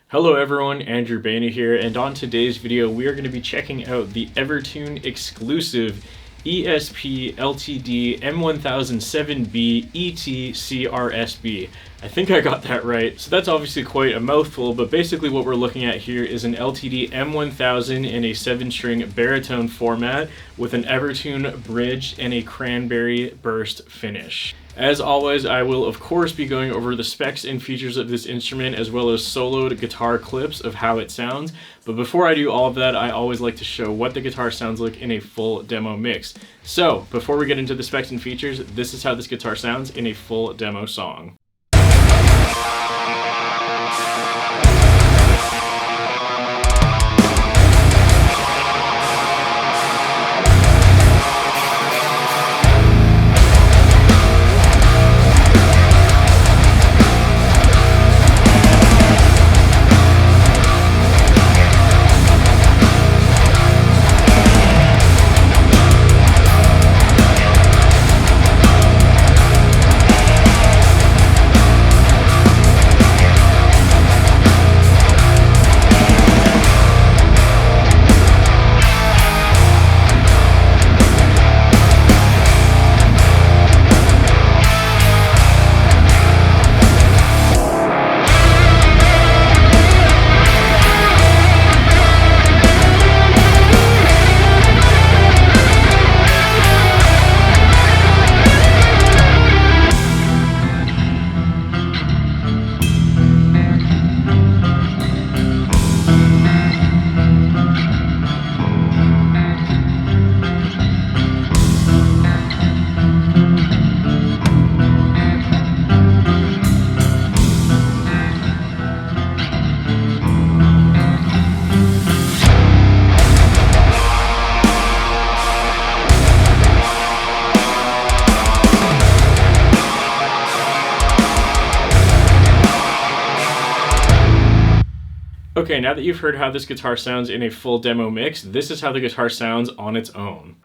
Hello everyone, Andrew Baina here, and on today's video we are going to be checking out the Evertune exclusive ESP LTD M1007B ET CRSB. I think I got that right, so that's obviously quite a mouthful, but basically what we're looking at here is an LTD M1000 in a 7-string baritone format with an Evertune Bridge and a cranberry burst finish. As always, I will of course be going over the specs and features of this instrument as well as soloed guitar clips of how it sounds, but before I do all of that, I always like to show what the guitar sounds like in a full demo mix. So, before we get into the specs and features, this is how this guitar sounds in a full demo song. Okay, now that you've heard how this guitar sounds in a full demo mix, this is how the guitar sounds on its own.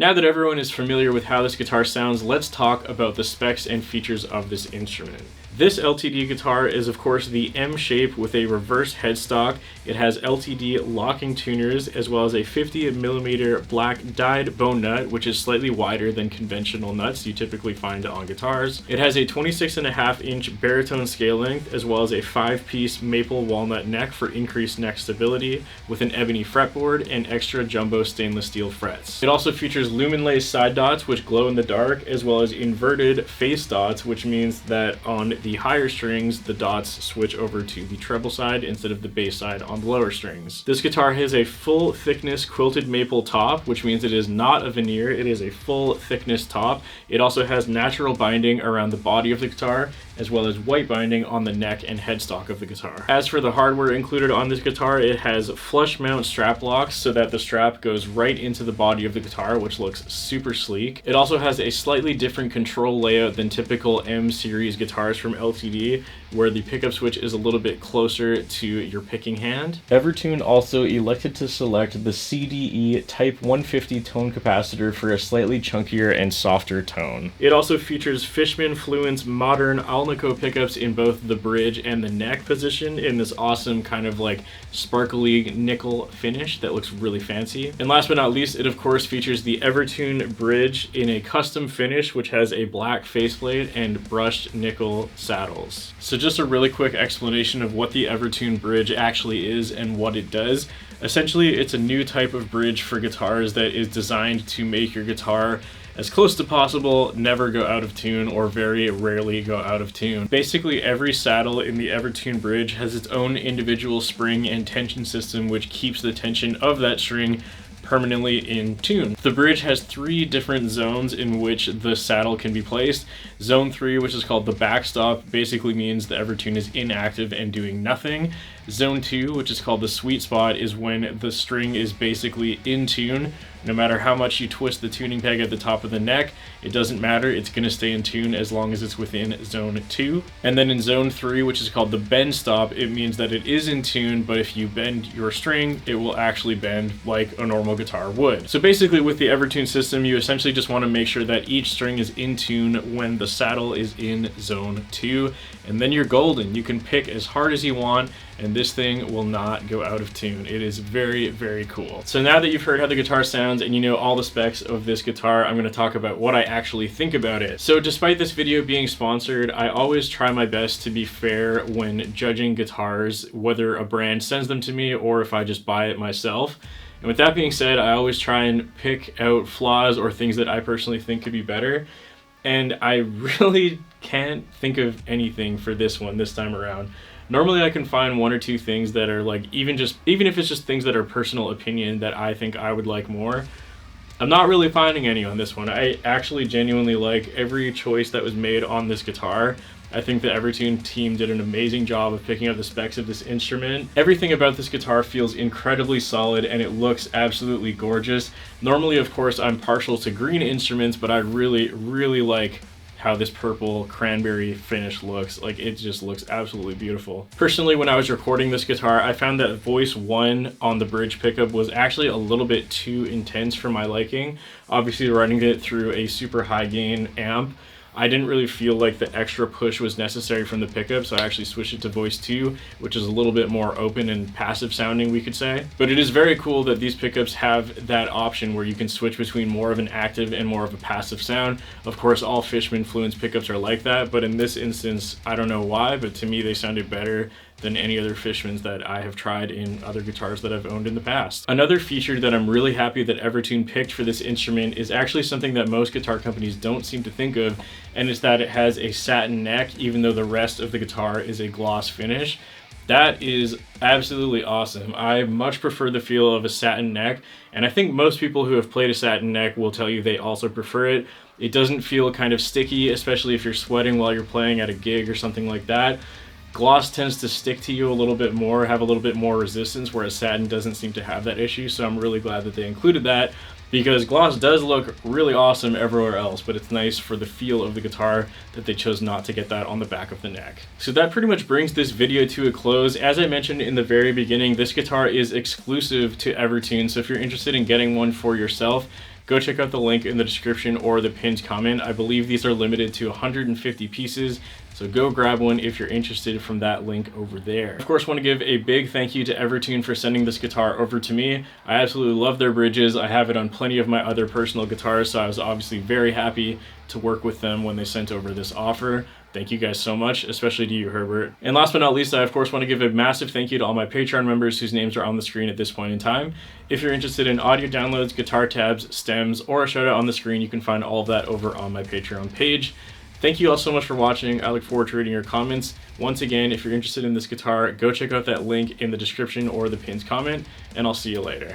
Now that everyone is familiar with how this guitar sounds, let's talk about the specs and features of this instrument. This LTD guitar is of course the M shape with a reverse headstock. It has LTD locking tuners as well as a 50mm black dyed bone nut, which is slightly wider than conventional nuts you typically find on guitars. It has a 26.5-inch baritone scale length as well as a 5-piece maple walnut neck for increased neck stability with an ebony fretboard and extra jumbo stainless steel frets. It also features lumen lace side dots which glow in the dark as well as inverted face dots, which means that on the higher strings the dots switch over to the treble side instead of the bass side on the lower strings. This guitar has a full thickness quilted maple top, which means it is not a veneer, it is a full thickness top. It also has natural binding around the body of the guitar as well as white binding on the neck and headstock of the guitar. As for the hardware included on this guitar, it has flush mount strap locks so that the strap goes right into the body of the guitar, which looks super sleek. It also has a slightly different control layout than typical M series guitars from LTD, where the pickup switch is a little bit closer to your picking hand. Evertune also elected to select the CDE Type 150 tone capacitor for a slightly chunkier and softer tone. It also features Fishman Fluence modern Alnico pickups in both the bridge and the neck position in this awesome kind of like sparkly nickel finish that looks really fancy. And last but not least, it of course features the Evertune Bridge in a custom finish which has a black faceplate and brushed nickel saddles. So just a really quick explanation of what the Evertune Bridge actually is and what it does. Essentially, it's a new type of bridge for guitars that is designed to make your guitar as close to possible never go out of tune or very rarely go out of tune. Basically, every saddle in the Evertune Bridge has its own individual spring and tension system which keeps the tension of that string permanently in tune. The bridge has 3 different zones in which the saddle can be placed. Zone 3, which is called the backstop, basically means the Evertune is inactive and doing nothing. Zone 2, which is called the sweet spot, is when the string is basically in tune. No matter how much you twist the tuning peg at the top of the neck, it doesn't matter, it's going to stay in tune as long as it's within zone 2. And then in zone 3, which is called the bend stop, it means that it is in tune, but if you bend your string, it will actually bend like a normal guitar would. So basically with the Evertune system, you essentially just want to make sure that each string is in tune when the saddle is in zone 2, and then you're golden. You can pick as hard as you want, and this thing will not go out of tune. It is very, very cool. So now that you've heard how the guitar sounds and you know all the specs of this guitar, I'm going to talk about what I actually think about it. So despite this video being sponsored, I always try my best to be fair when judging guitars, whether a brand sends them to me or if I just buy it myself. And with that being said, I always try and pick out flaws or things that I personally think could be better. And I really can't think of anything for this one this time around. Normally I can find 1 or 2 things that are like, even if it's just things that are personal opinion that I think I would like more. I'm not really finding any on this one. I actually genuinely like every choice that was made on this guitar. I think the Evertune team did an amazing job of picking up the specs of this instrument. Everything about this guitar feels incredibly solid and it looks absolutely gorgeous. Normally, of course, I'm partial to green instruments, but I really, really like how this purple cranberry finish looks. Like, it just looks absolutely beautiful. Personally, when I was recording this guitar, I found that voice 1 on the bridge pickup was actually a little bit too intense for my liking. Obviously, running it through a super high gain amp, I didn't really feel like the extra push was necessary from the pickup, so I actually switched it to voice 2, which is a little bit more open and passive sounding, we could say. But it is very cool that these pickups have that option where you can switch between more of an active and more of a passive sound. Of course, all Fishman Fluence pickups are like that, but in this instance, I don't know why, but to me they sounded better than any other Fishmans that I have tried in other guitars that I've owned in the past. Another feature that I'm really happy that Evertune picked for this instrument is actually something that most guitar companies don't seem to think of, and it's that it has a satin neck even though the rest of the guitar is a gloss finish. That is absolutely awesome. I much prefer the feel of a satin neck, and I think most people who have played a satin neck will tell you they also prefer it. It doesn't feel kind of sticky, especially if you're sweating while you're playing at a gig or something like that. Gloss tends to stick to you a little bit more, have a little bit more resistance, whereas satin doesn't seem to have that issue, so I'm really glad that they included that, because gloss does look really awesome everywhere else, but it's nice for the feel of the guitar that they chose not to get that on the back of the neck. So that pretty much brings this video to a close. As I mentioned in the very beginning, this guitar is exclusive to Evertune, so if you're interested in getting one for yourself, go check out the link in the description or the pinned comment. I believe these are limited to 150 pieces, so go grab one if you're interested from that link over there. Of course, want to give a big thank you to Evertune for sending this guitar over to me. I absolutely love their bridges. I have it on plenty of my other personal guitars, so I was obviously very happy to work with them when they sent over this offer. Thank you guys so much, especially to you, Herbert. And last but not least, I of course want to give a massive thank you to all my Patreon members whose names are on the screen at this point in time. If you're interested in audio downloads, guitar tabs, stems, or a shout out on the screen, you can find all of that over on my Patreon page. Thank you all so much for watching. I look forward to reading your comments. Once again, if you're interested in this guitar, go check out that link in the description or the pinned comment, and I'll see you later.